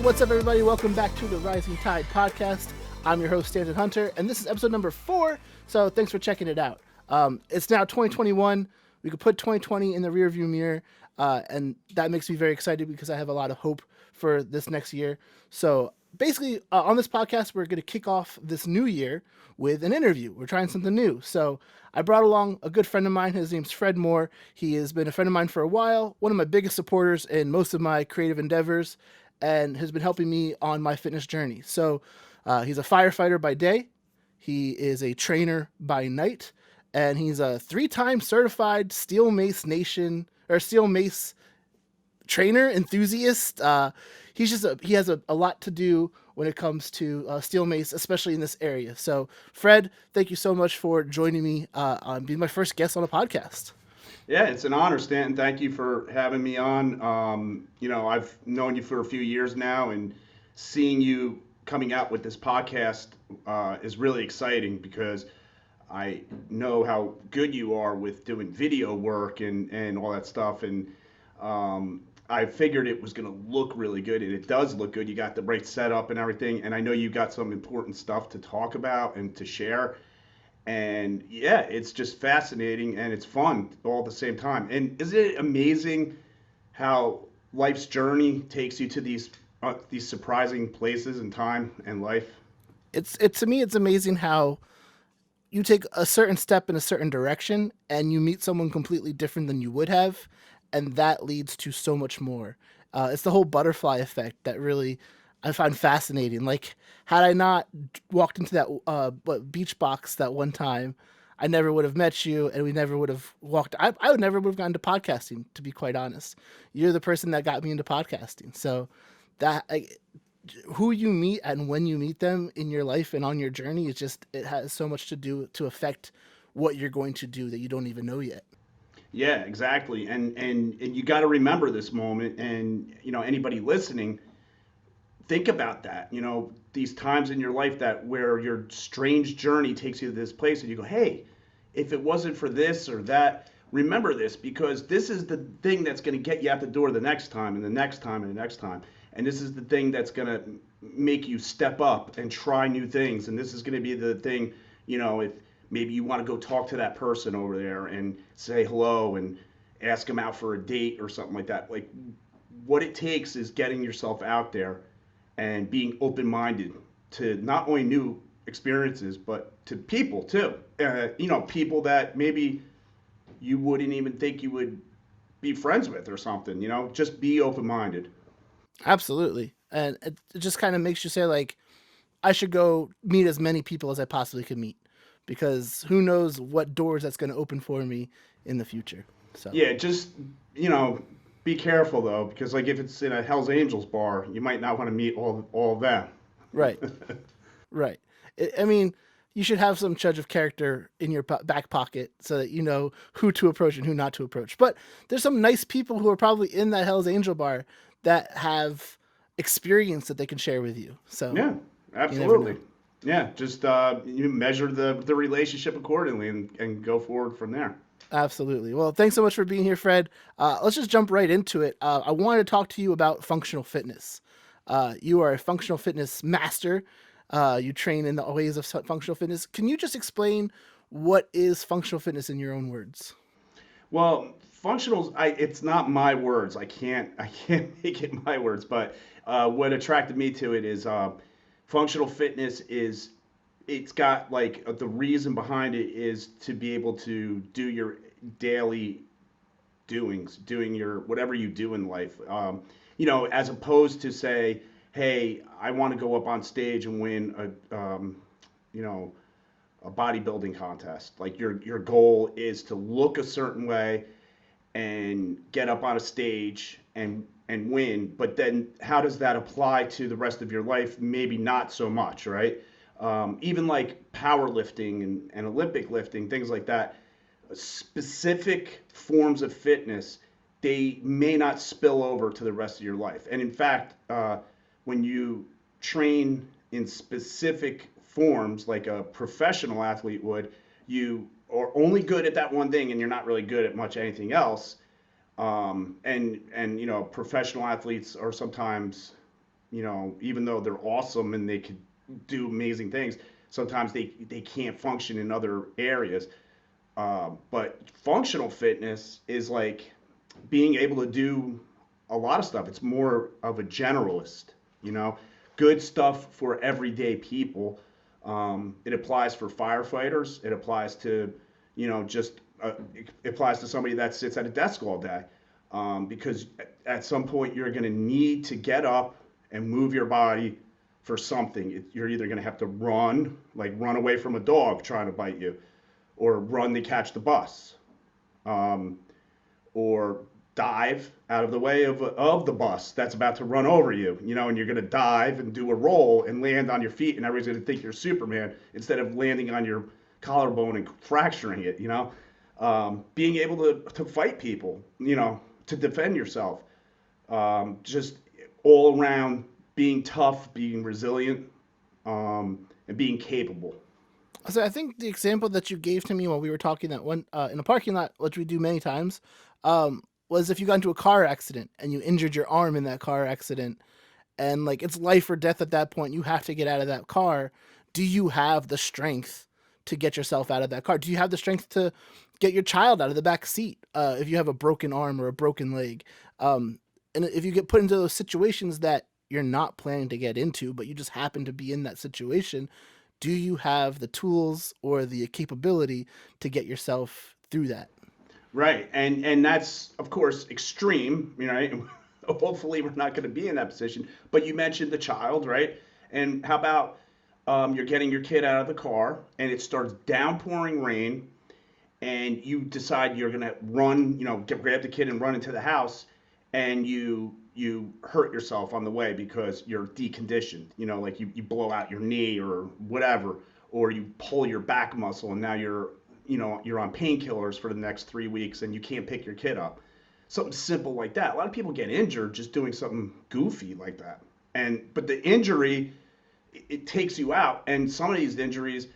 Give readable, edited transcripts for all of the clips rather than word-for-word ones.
what's up, everybody? Welcome back to the Rising Tide podcast. I'm your host, Stanton Hunter, and this is episode number 4, so thanks for checking it out. It's now 2021. We could put 2020 in the rearview mirror, and that makes me very excited because I have a lot of hope for this next year. So basically, on this podcast, we're going to kick off this new year with an interview. We're trying something new. So I brought along a good friend of mine. His name's Fred Mohr. He has been a friend of mine for a while, one of my biggest supporters in most of my creative endeavors, and has been helping me on my fitness journey. So he's a firefighter by day. He is a trainer by night, and he's a 3-time certified Steel Mace Nation or Steel Mace trainer enthusiast. He has a lot to do when it comes to steel mace, especially in this area. So, Fred, thank you so much for joining me on being my first guest on a podcast. Yeah, it's an honor, Stanton. Thank you for having me on. I've known you for a few years now, and seeing you coming out with this podcast is really exciting because I know how good you are with doing video work and all that stuff. And I figured it was going to look really good, and it does look good. You got the right setup and everything, and I know you got some important stuff to talk about and to share. And yeah, it's just fascinating and it's fun all at the same time. And isn't it amazing how life's journey takes you to these surprising places in time and life? It's to me, it's amazing how you take a certain step in a certain direction and you meet someone completely different than you would have, and that leads to so much more. It's the whole butterfly effect that really I find fascinating. Like, had I not walked into that beach box that one time, I never would have met you, and we never would have walked. I would never would have gone to podcasting, to be quite honest. You're the person that got me into podcasting. So that who you meet and when you meet them in your life and on your journey, it has so much to do to affect what you're going to do that you don't even know yet. Yeah, exactly. And you got to remember this moment. And anybody listening, think about that. These times in your life that where your strange journey takes you to this place, and you go, hey, if it wasn't for this or that, remember this, because this is the thing that's going to get you out the door the next time and the next time and the next time. And this is the thing that's going to make you step up and try new things. And this is going to be the thing, if maybe you want to go talk to that person over there and say hello and ask them out for a date or something like that. Like, what it takes is getting yourself out there and being open-minded to not only new experiences, but to people too. People that maybe you wouldn't even think you would be friends with or something. Just be open-minded. Absolutely, and it just kind of makes you say, like, I should go meet as many people as I possibly could meet, because who knows what doors that's going to open for me in the future. So Yeah, just be careful though, because like if it's in a Hell's Angels bar, you might not want to meet all of them. right, right. I mean, you should have some judge of character in your back pocket so that you know who to approach and who not to approach. But there's some nice people who are probably in that Hell's Angel bar that have experience that they can share with you. So Yeah, you never know. absolutely. Yeah, just you measure the relationship accordingly and go forward from there. Absolutely. Well, thanks so much for being here, Fred. Let's just jump right into it. I wanted to talk to you about functional fitness. You are a functional fitness master. You train in the ways of functional fitness. Can you just explain what is functional fitness in your own words? Well, functionals, it's not my words. I can't make it my words. But what attracted me to it is functional fitness is it's got like the reason behind it is to be able to do your daily doings, doing your whatever you do in life. As opposed to say, hey, I want to go up on stage and win you know, a bodybuilding contest. Like your goal is to look a certain way and get up on a stage and win. But then how does that apply to the rest of your life? Maybe not so much, right? Even like powerlifting and Olympic lifting, things like that, specific forms of fitness, they may not spill over to the rest of your life. And in fact, when you train in specific forms like a professional athlete would, you are only good at that one thing and you're not really good at much anything else. And professional athletes are sometimes even though they're awesome and they could do amazing things, sometimes they can't function in other areas. But functional fitness is like being able to do a lot of stuff. It's more of a generalist, you know, good stuff for everyday people. It applies for firefighters. It applies to, just it applies to somebody that sits at a desk all day. Because at some point you're going to need to get up and move your body for something. You're either going to have to run, like run away from a dog trying to bite you, or run to catch the bus, um, or dive out of the way of the bus that's about to run over you, and you're going to dive and do a roll and land on your feet, and everybody's going to think you're Superman instead of landing on your collarbone and fracturing it. Being able to fight people, to defend yourself, just all around being tough, being resilient, and being capable. So I think the example that you gave to me while we were talking that one in a parking lot, which we do many times, was if you got into a car accident and you injured your arm in that car accident, and like it's life or death at that point, you have to get out of that car. Do you have the strength to get yourself out of that car? Do you have the strength to get your child out of the back seat if you have a broken arm or a broken leg? And if you get put into those situations that you're not planning to get into, but you just happen to be in that situation, do you have the tools or the capability to get yourself through that? Right, and that's of course extreme, right? Hopefully, we're not going to be in that position. But you mentioned the child, right? And how about you're getting your kid out of the car, and it starts downpouring rain, and you decide you're going to run, grab the kid and run into the house, and you hurt yourself on the way because you're deconditioned. Like you blow out your knee or whatever, or you pull your back muscle, and now you're on painkillers for the next 3 weeks, and you can't pick your kid up. Something simple like that. A lot of people get injured just doing something goofy like that. But the injury, it takes you out, and some of these injuries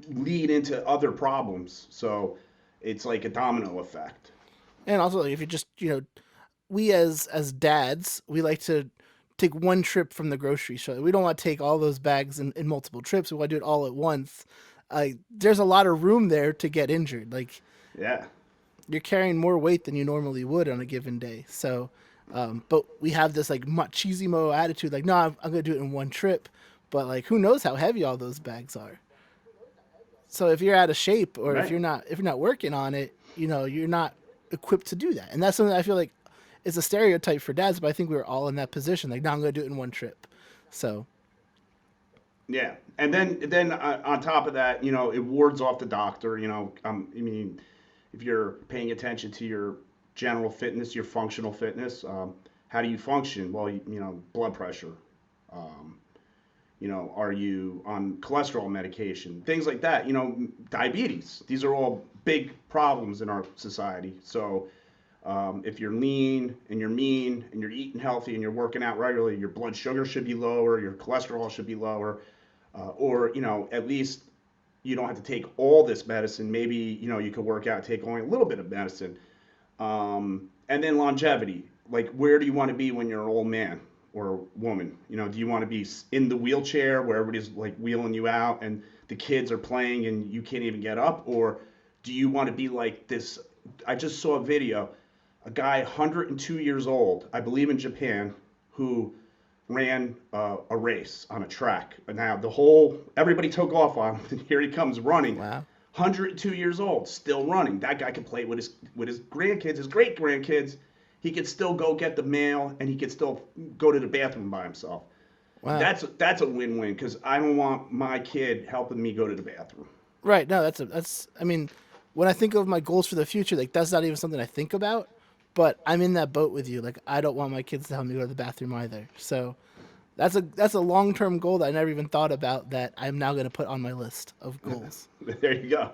lead into other problems. So it's like a domino effect. And also, like, if you just, we as dads, we like to take one trip from the grocery store. We don't want to take all those bags in multiple trips. We want to do it all at once. There's a lot of room there to get injured. Like Yeah. you're carrying more weight than you normally would on a given day. So, but we have this like machismo attitude, like, no, I'm gonna do it in one trip. But like, who knows how heavy all those bags are? So if you're out of shape or Right. if you're not working on it, you're not equipped to do that. And that's something I feel like is a stereotype for dads. But I think we were all in that position. Like, now I'm gonna do it in one trip. So Yeah, and then on top of that, it wards off the doctor. I mean, if you're paying attention to your general fitness, your functional fitness, how do you function? Well, blood pressure. Um, are you on cholesterol medication? Things like that. Diabetes. These are all big problems in our society. So if you're lean and you're mean and you're eating healthy and you're working out regularly, your blood sugar should be lower, your cholesterol should be lower, or at least you don't have to take all this medicine. Maybe you could work out, take only a little bit of medicine, and then longevity. Like, where do you want to be when you're an old man or woman? Do you want to be in the wheelchair where everybody's like wheeling you out and the kids are playing and you can't even get up, or do you want to be like this? I just saw a video, a guy 102 years old, I believe in Japan, who ran a race on a track. Now everybody took off on him. Here he comes running. wow. 102 years old, still running. That guy can play with his grandkids, his great grandkids. He could still go get the mail, and he could still go to the bathroom by himself. Wow. That's a win-win because I don't want my kid helping me go to the bathroom. Right. No, that's. I mean, when I think of my goals for the future, like that's not even something I think about. But I'm in that boat with you. Like, I don't want my kids to help me go to the bathroom either. So that's a long term goal that I never even thought about. That I'm now going to put on my list of goals. There you go.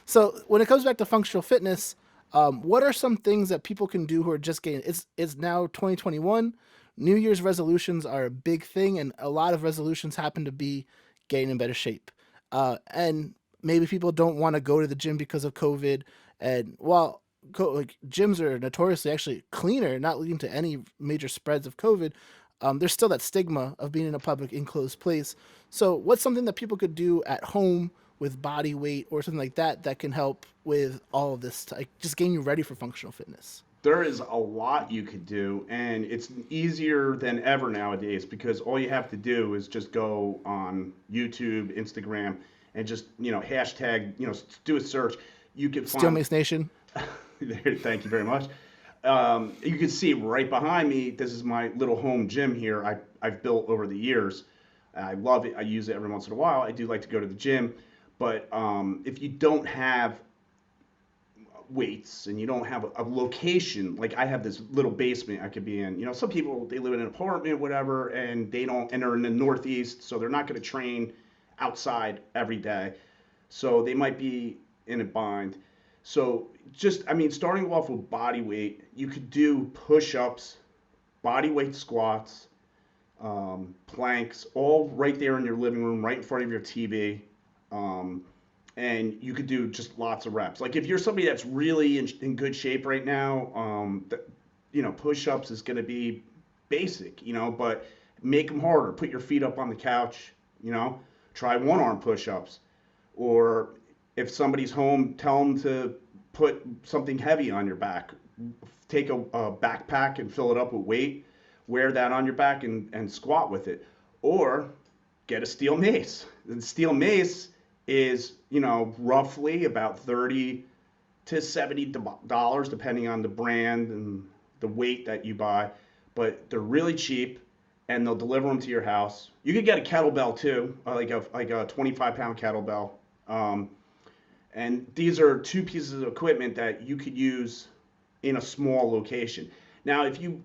So when it comes back to functional fitness, what are some things that people can do who are just getting? It's now 2021. New Year's resolutions are a big thing, and a lot of resolutions happen to be getting in better shape. And maybe people don't want to go to the gym because of COVID. And while like gyms are notoriously actually cleaner, not leading to any major spreads of COVID, there's still that stigma of being in a public enclosed place. So, what's something that people could do at home with body weight or something like that that can help with all of this, like just getting you ready for functional fitness? There is a lot you could do, and it's easier than ever nowadays because all you have to do is just go on YouTube, Instagram, and just hashtag do a search. You can Steel find. Mace Nation. Thank you very much. You can see right behind me. This is my little home gym here. I've built over the years. I love it. I use it every once in a while. I do like to go to the gym, but if you don't have weights and you don't have a location, like I have this little basement I could be in. Some people, they live in an apartment, whatever, and they don't, and they're in the Northeast, so they're not going to train outside every day. So they might be in a bind. So just, I mean, starting off with body weight, you could do push-ups, body weight squats, planks, all right there in your living room, right in front of your TV. Um, and you could do just lots of reps. Like if you're somebody that's really in good shape right now, push-ups is going to be basic, but make them harder. Put your feet up on the couch, you know, try one-arm push-ups. Or if somebody's home, tell them to put something heavy on your back. Take a backpack and fill it up with weight. Wear that on your back and squat with it. Or get a steel mace. The steel mace is, roughly about 30 to $70 depending on the brand and the weight that you buy. But they're really cheap and they'll deliver them to your house. You could get a kettlebell too, like a 25-pound kettlebell. Um, and these are two pieces of equipment that you could use in a small location. Now, if you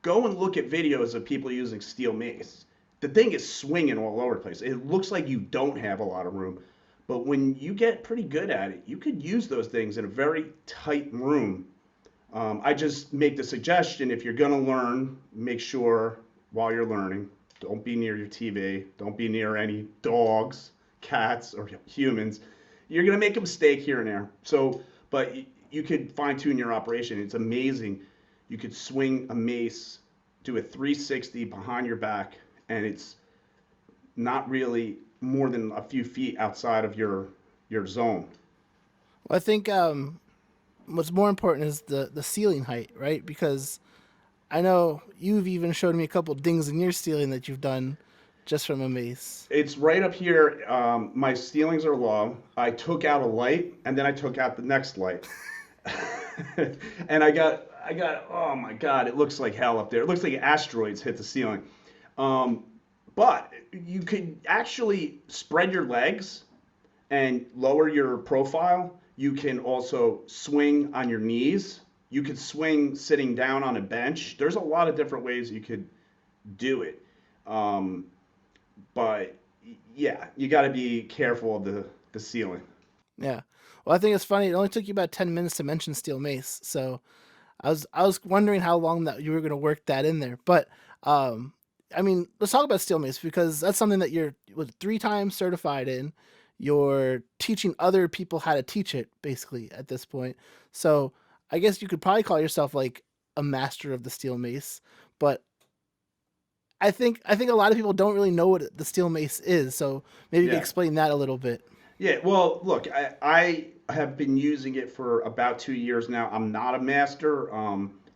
go and look at videos of people using steel mace, the thing is swinging all over the place. It looks like you don't have a lot of room, but when you get pretty good at it, you could use those things in a very tight room. I just make the suggestion, if you're going to learn, make sure while you're learning, don't be near your TV, don't be near any dogs, cats, or humans. You're going to make a mistake here and there. So, but you could fine tune your operation. It's amazing. You could swing a mace, do a 360 behind your back, and it's not really more than a few feet outside of your zone. Well, I think what's more important is the ceiling height, right? Because I know you've even showed me a couple dings in your ceiling that you've done just from a mace. It's right up here. My ceilings are low. I took out a light, and then I took out the next light, and I got. Oh my God! It looks like hell up there. It looks like asteroids hit the ceiling. Um, but you could actually spread your legs and lower your profile. You can also swing on your knees. You could swing sitting down on a bench. There's a lot of different ways you could do it. Um, but yeah, you got to be careful of the ceiling. Yeah. Well, I think it's funny. It only took you about 10 minutes to mention steel mace, so I was wondering how long that you were going to work that in there. But um, I mean, let's talk about steel mace because that's something that you're 3 times certified in. You're teaching other people how to teach it, basically at this point. So I guess you could probably call yourself like a master of the steel mace. But I think a lot of people don't really know what the steel mace is. So maybe you could Yeah. explain that a little bit. Yeah, well, look, I have been using it for about 2 years now. I'm not a master.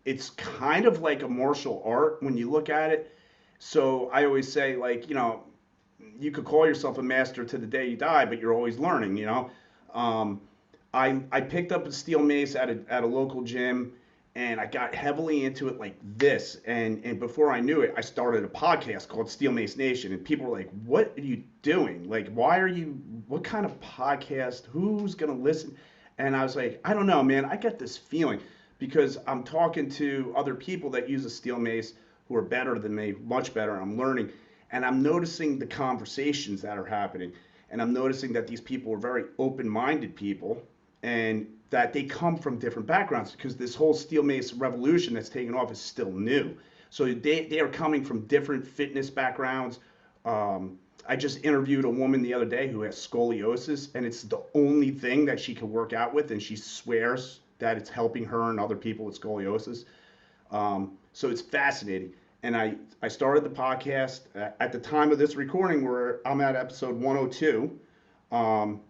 It's kind of like a martial art when you look at it. So I always say, like, you could call yourself a master to the day you die, but you're always learning. Um, I picked up a steel mace at a local gym, and I got heavily into it like this. And before I knew it, I started a podcast called Steel Mace Nation, and people were like, "What are you doing? Like, why are you? What kind of podcast? Who's gonna listen?" And I was like, "I don't know, man. I get this feeling because I'm talking to other people that use a steel mace who are better than me, much better. And I'm learning, and I'm noticing the conversations that are happening, and I'm noticing that these people are very open-minded people, and that they come from different backgrounds because this whole steel mace revolution that's taken off is still new. So they are coming from different fitness backgrounds. I just interviewed a woman the other day who has scoliosis, and it's the only thing that she can work out with, and she swears that it's helping her and other people with scoliosis. So it's fascinating. and I started the podcast at the time of this recording where I'm at episode 102. Um,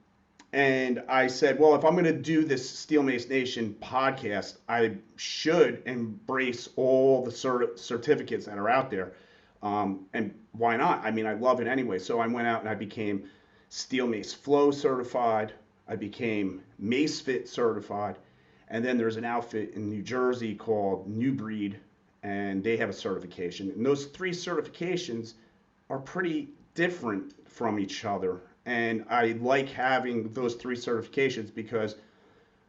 and I said, well, if I'm going to do this Steel Mace Nation podcast, I should embrace all the certificates that are out there. And why not? I mean, I love it anyway. So I went out and I became Steel Mace Flow certified. I became Mace Fit certified. And then there's an outfit in New Jersey called New Breed, and they have a certification. And those three certifications are pretty different from each other. And I like having those three certifications because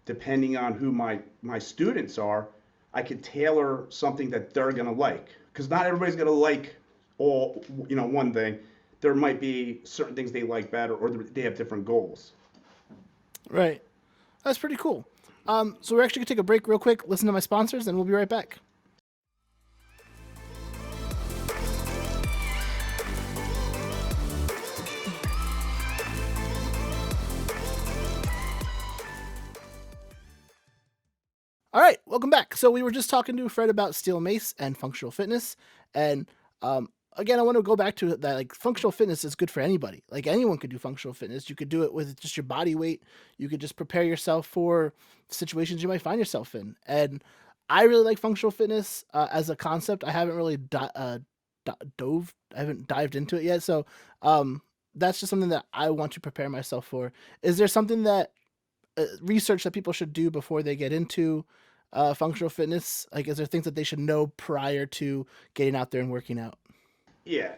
depending on who my students are, I could tailor something that they're going to like. Because not everybody's going to like all, one thing. There might be certain things they like better, or they have different goals. Right. That's pretty cool. So we're actually going to take a break real quick, listen to my sponsors, and we'll be right back. All right, welcome back. So we were just talking to Fred about Steel Mace and functional fitness, and again, I want to go back to that. Like, functional fitness is good for anybody. Like, anyone could do functional fitness. You could do it with just your body weight. You could just prepare yourself for situations you might find yourself in. And I really like functional fitness as a concept. I haven't really I haven't dived into it yet. So that's just something that I want to prepare myself for. Is there something that research that people should do before they get into functional fitness? Like, is there things that they should know prior to getting out there and working out? Yeah,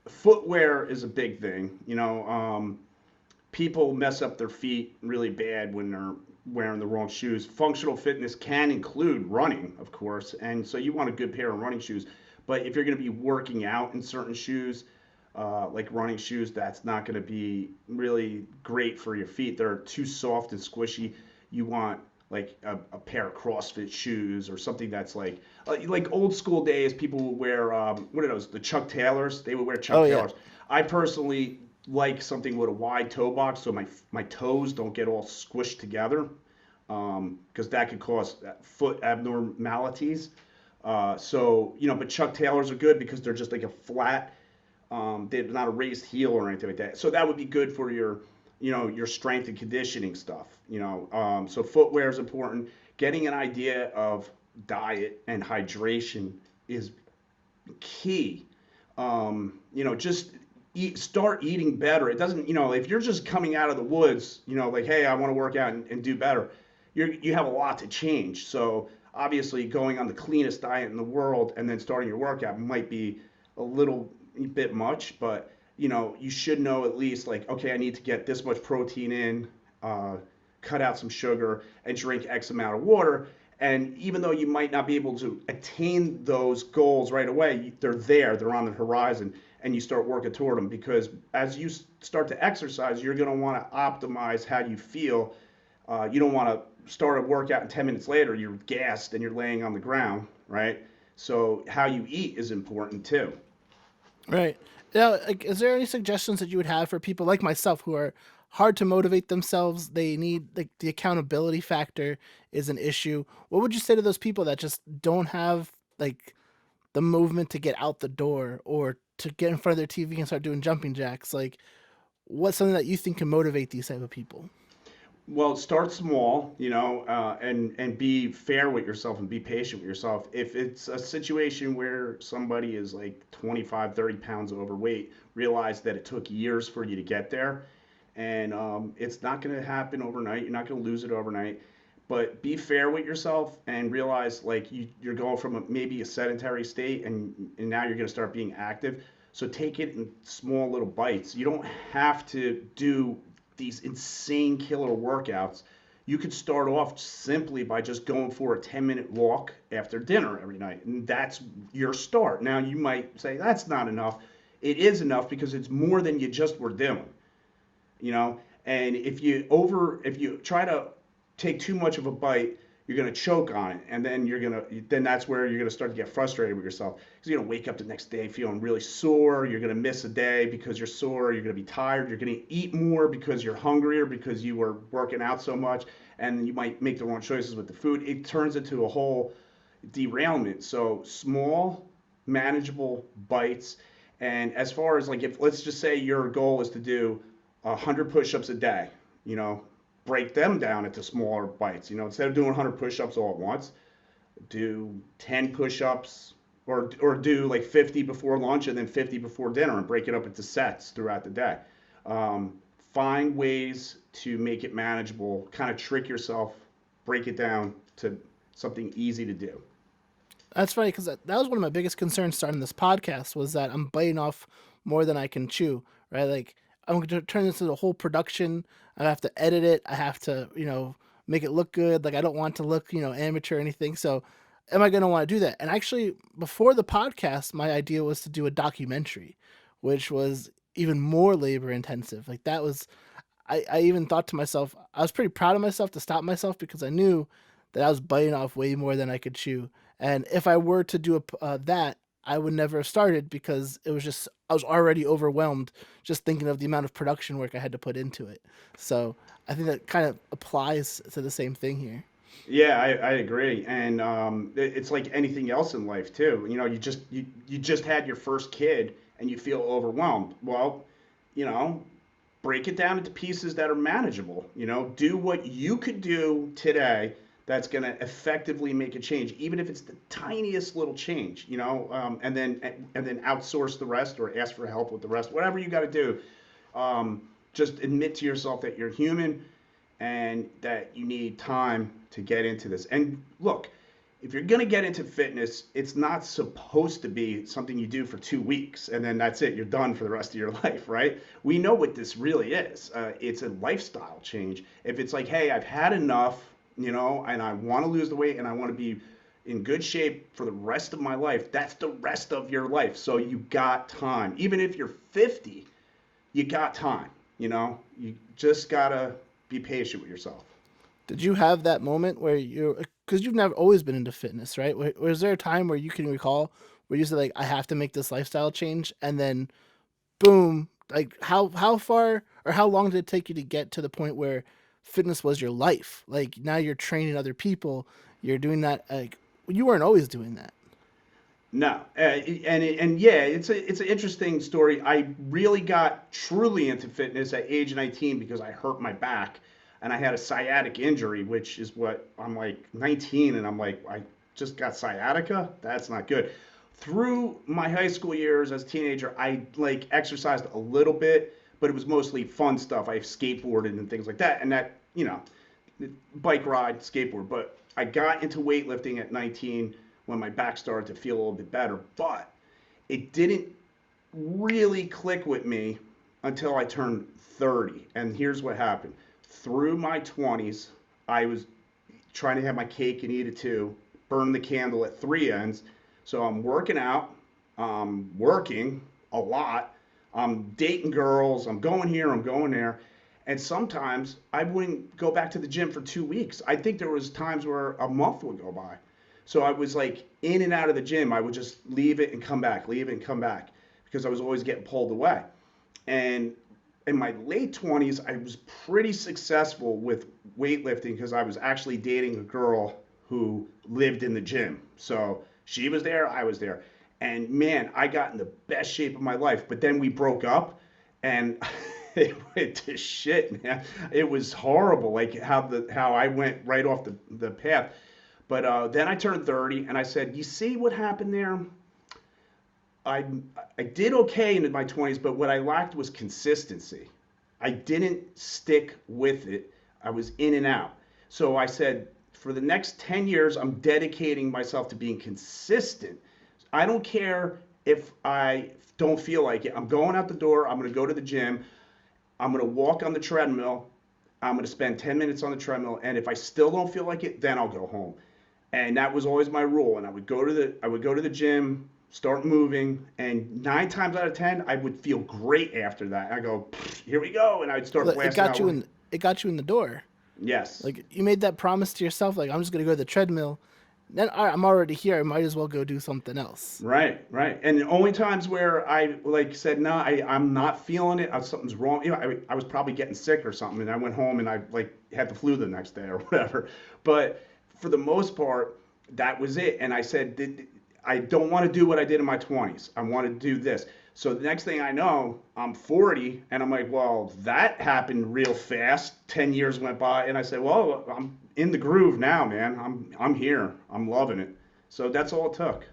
footwear is a big thing. People mess up their feet really bad when they're wearing the wrong shoes. Functional fitness can include running, of course, and so you want a good pair of running shoes. But if you're going to be working out in certain shoes, like running shoes, that's not going to be really great for your feet. They're too soft and squishy. You want like a pair of CrossFit shoes or something that's like old school days. People would wear what are those? The Chuck Taylors. They would wear Chuck Oh yeah. Taylors. I personally like something with a wide toe box so my toes don't get all squished together because that could cause foot abnormalities. But Chuck Taylors are good because they're just like a flat. They're not a raised heel or anything like that. So that would be good for your strength and conditioning stuff. So footwear is important. Getting an idea of diet and hydration is key. Just start eating better. It doesn't, if you're just coming out of the woods, like, hey, I want to work out and do better, you have a lot to change. So obviously going on the cleanest diet in the world and then starting your workout might be a little bit much, but you should know at least like, okay, I need to get this much protein in, cut out some sugar, and drink X amount of water. And even though you might not be able to attain those goals right away, they're there, they're on the horizon, and you start working toward them because as you start to exercise, you're going to want to optimize how you feel. You don't want to start a workout and 10 minutes later you're gassed and you're laying on the ground, right? So how you eat is important too. Right. Now, like, is there any suggestions that you would have for people like myself who are hard to motivate themselves? They need, like, the accountability factor is an issue. What would you say to those people that just don't have like the movement to get out the door or to get in front of their TV and start doing jumping jacks? Like, what's something that you think can motivate these type of people? Well, start small, and be fair with yourself and be patient with yourself. If it's a situation where somebody is like 25, 30 pounds overweight, realize that it took years for you to get there, and it's not going to happen overnight. You're not going to lose it overnight, but be fair with yourself and realize like you're going from maybe a sedentary state and now you're going to start being active. So take it in small little bites. You don't have to do these insane killer workouts. You could start off simply by just going for a 10-minute walk after dinner every night. And that's your start. Now, you might say that's not enough. It is enough because it's more than you just were doing. And if you try to take too much of a bite, you're going to choke on it, and then that's where you're going to start to get frustrated with yourself because you're going to wake up the next day feeling really sore. You're going to miss a day because you're sore. You're going to be tired. You're going to eat more because you're hungrier because you were working out so much, and you might make the wrong choices with the food. It turns into a whole derailment. So small, manageable bites. And as far as like, if let's just say your goal is to do 100 push-ups a day, you know, break them down into smaller bites. You know, instead of doing 100 push-ups all at once, do 10 push-ups, or do like 50 before lunch and then 50 before dinner, and break it up into sets throughout the day. Um, Find ways to make it manageable, kind of trick yourself, break it down to something easy to do. That's funny because that was one of my biggest concerns starting this podcast was that I'm biting off more than I can chew, right? Like I'm going to turn this into a whole production. I have to edit it. I have to, make it look good. Like I don't want to look, amateur or anything. So am I going to want to do that? And actually, before the podcast, my idea was to do a documentary, which was even more labor intensive. Like that was I even thought to myself, I was pretty proud of myself to stop myself because I knew that I was biting off way more than I could chew. And if I were to do that, I would never have started because it was just, I was already overwhelmed just thinking of the amount of production work I had to put into it. So I think that kind of applies to the same thing here. Yeah, I agree, and it's like anything else in life too. You know, you just had your first kid, and you feel overwhelmed. Well, you know, break it down into pieces that are manageable. You know, do what you could do today that's going to effectively make a change, even if it's the tiniest little change. You know, and then outsource the rest or ask for help with the rest. Whatever you got to do, just admit to yourself that you're human and that you need time to get into this. And look, if you're going to get into fitness, it's not supposed to be something you do for 2 weeks and then that's it. You're done for the rest of your life, right? We know what this really is. It's a lifestyle change. If it's like, hey, I've had enough, you know, and I want to lose the weight and I want to be in good shape for the rest of my life, that's the rest of your life. So you got time. Even if you're 50, you got time. You know, you just got to be patient with yourself. Did you have that moment where because you've never always been into fitness, right? Was there a time where you can recall where you said like, I have to make this lifestyle change, and then boom, like how far or how long did it take you to get to the point where fitness was your life? Like now you're training other people, you're doing that. Like you weren't always doing that. No, and yeah, it's an interesting story. I really got truly into fitness at age 19 because I hurt my back, and I had a sciatic injury, which is what I'm like 19, and I'm like I just got sciatica. That's not good. Through my high school years as a teenager, I like exercised a little bit, but it was mostly fun stuff. I skateboarded and things like that, and that bike ride, skateboard. But I got into weightlifting at 19 when my back started to feel a little bit better. But it didn't really click with me until I turned 30. And here's what happened. Through my 20s, I was trying to have my cake and eat it too, burn the candle at three ends. So I'm working out, I'm working a lot, I'm dating girls, I'm going here, I'm going there. And sometimes I wouldn't go back to the gym for 2 weeks. I think there was times where a month would go by. So I was like in and out of the gym. I would just leave it and come back, leave it and come back because I was always getting pulled away. And in my late 20s, I was pretty successful with weightlifting because I was actually dating a girl who lived in the gym. So she was there, I was there. And man, I got in the best shape of my life. But then we broke up and it went to shit, man. It was horrible, like how I went right off the path. But then I turned 30 and I said, you see what happened there? I I did okay in my 20s, but what I lacked was consistency. I didn't stick with it. I was in and out. So I said, for the next 10 years, I'm dedicating myself to being consistent. I don't care if I don't feel like it. I'm going out the door. I'm going to go to the gym. I'm going to walk on the treadmill. I'm going to spend 10 minutes on the treadmill. And if I still don't feel like it, then I'll go home. And that was always my rule. And I would go to the gym, start moving, and 9 times out of 10, I would feel great after that. I go, here we go, and I'd start Well, it blasting got out. you in. It got you in the door. Yes, Like you made that promise to yourself. Like I'm just gonna go to the treadmill. Then all right, I'm already here. I might as well go do something else. right, right. And the only times where I like said, no, I'm not feeling it. Something's wrong. I was probably getting sick or something, and I went home and I like had the flu the next day or whatever. But for the most part, that was it. And I said, I don't want to do what I did in my 20s. I want to do this. So the next thing I know, I'm 40, and I'm like, well, that happened real fast. 10 years went by, and I said, well, I'm in the groove now, man. I'm here. I'm loving it. So that's all it took.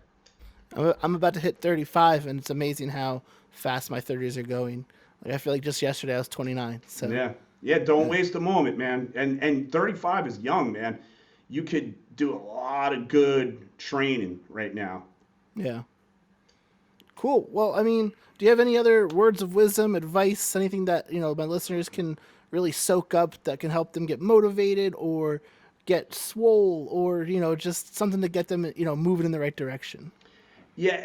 I'm about to hit 35, and it's amazing how fast my 30s are going. Like I feel like just yesterday I was 29. So Yeah. Yeah, don't waste a moment, man. And 35 is young, man. You could do a lot of good training right now. yeah, cool. Well, I mean, do you have any other words of wisdom, advice, anything that my listeners can really soak up that can help them get motivated or get swole or just something to get them moving in the right direction? Yeah,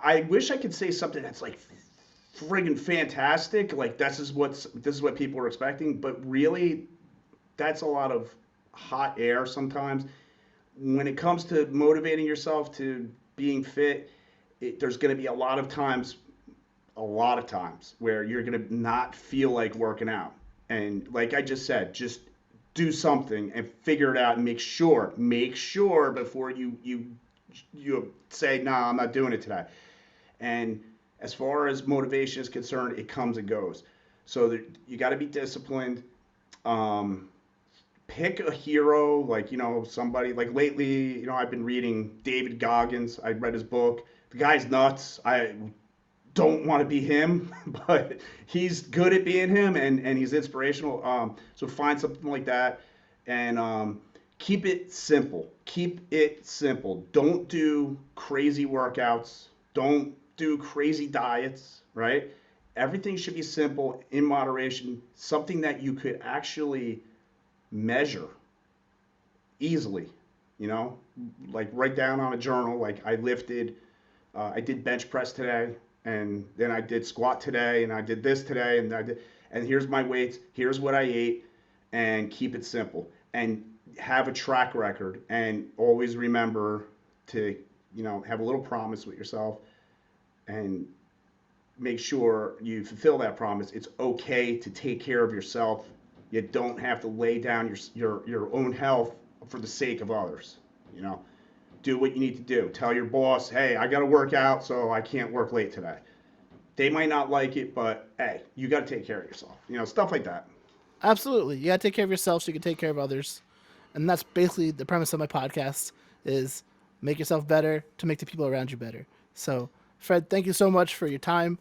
I wish I could say something that's like friggin' fantastic. Like this is what people are expecting, but really, that's a lot of hot air sometimes. When it comes to motivating yourself to being fit, there's going to be a lot of times where you're going to not feel like working out. And like I just said, just do something and figure it out and make sure before you say, nah, I'm not doing it today. And as far as motivation is concerned, it comes and goes. So you got to be disciplined. Um, Pick a hero, like somebody like lately. I've been reading David Goggins. I read his book. The guy's nuts. I don't want to be him, but he's good at being him, and he's inspirational. So find something like that, and keep it simple. Keep it simple. Don't do crazy workouts. Don't do crazy diets, right? Everything should be simple, in moderation, something that you could actually measure easily, like write down on a journal. Like I did bench press today, and then I did squat today, and I did this today, and here's my weights, here's what I ate, and keep it simple. And have a track record, and always remember to, have a little promise with yourself, and make sure you fulfill that promise. It's okay to take care of yourself. You don't have to lay down your own health for the sake of others. Do what you need to do. Tell your boss, hey, I got to work out, so I can't work late today. They might not like it, but hey, you got to take care of yourself. Stuff like that. Absolutely, you got to take care of yourself so you can take care of others, and that's basically the premise of my podcast: is make yourself better to make the people around you better. So, Fred, thank you so much for your time.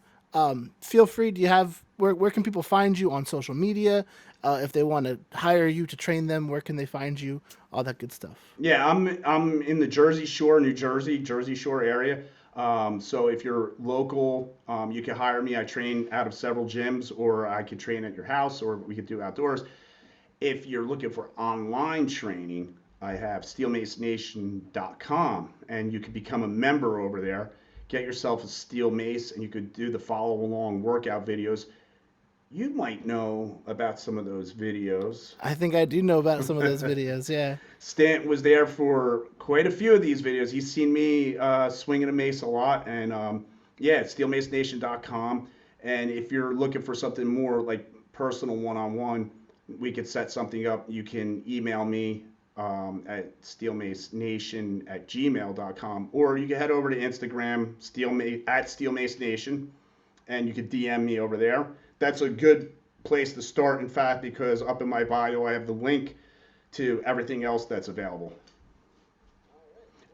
Feel free. Do you have where can people find you on social media? If they want to hire you to train them, where can they find you? All that good stuff. Yeah, I'm in the Jersey Shore, New Jersey, Jersey Shore area. So if you're local, you can hire me. I train out of several gyms, or I could train at your house, or we could do outdoors. If you're looking for online training, I have steelmacenation.com, and you can become a member over there. Get yourself a Steel Mace, and you could do the follow along workout videos. You might know about some of those videos. I think I do know about some of those videos, yeah. Stant was there for quite a few of these videos. He's seen me swinging a mace a lot. And yeah, it's steelmacenation.com. And if you're looking for something more like personal one-on-one, we could set something up. You can email me at steelmacenation@gmail.com. Or you can head over to Instagram, at Steel Mace Nation, and you can DM me over there. That's a good place to start, in fact, because up in my bio I have the link to everything else that's available.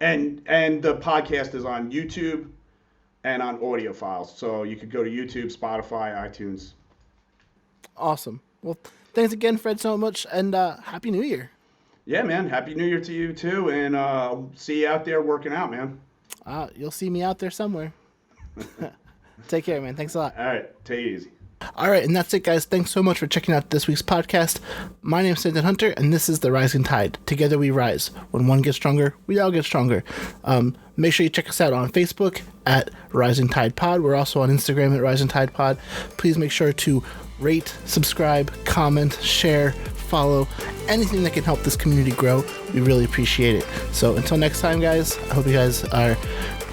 And the podcast is on YouTube and on audio files. So you could go to YouTube, Spotify, iTunes. Awesome. Well, thanks again, Fred, so much, and Happy New Year. Yeah, man. Happy New Year to you, too. And I'll see you out there working out, man. You'll see me out there somewhere. Take care, man. Thanks a lot. All right. Take it easy. All right, and that's it, guys. Thanks so much for checking out this week's podcast. My name is Stanton Hunter, and this is The Rising Tide. Together we rise. When one gets stronger, we all get stronger. Make sure you check us out on Facebook at Rising Tide Pod. We're also on Instagram at Rising Tide Pod. Please make sure to rate, subscribe, comment, share, follow, anything that can help this community grow. We really appreciate it. So until next time, guys, I hope you guys are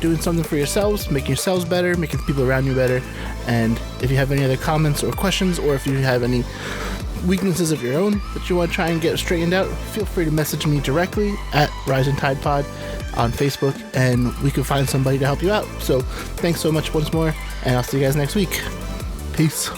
doing something for yourselves, making yourselves better, making the people around you better. And if you have any other comments or questions, or if you have any weaknesses of your own that you want to try and get straightened out, feel free to message me directly at Rising Tide Pod on Facebook, and we can find somebody to help you out. So thanks so much once more, and I'll see you guys next week. Peace.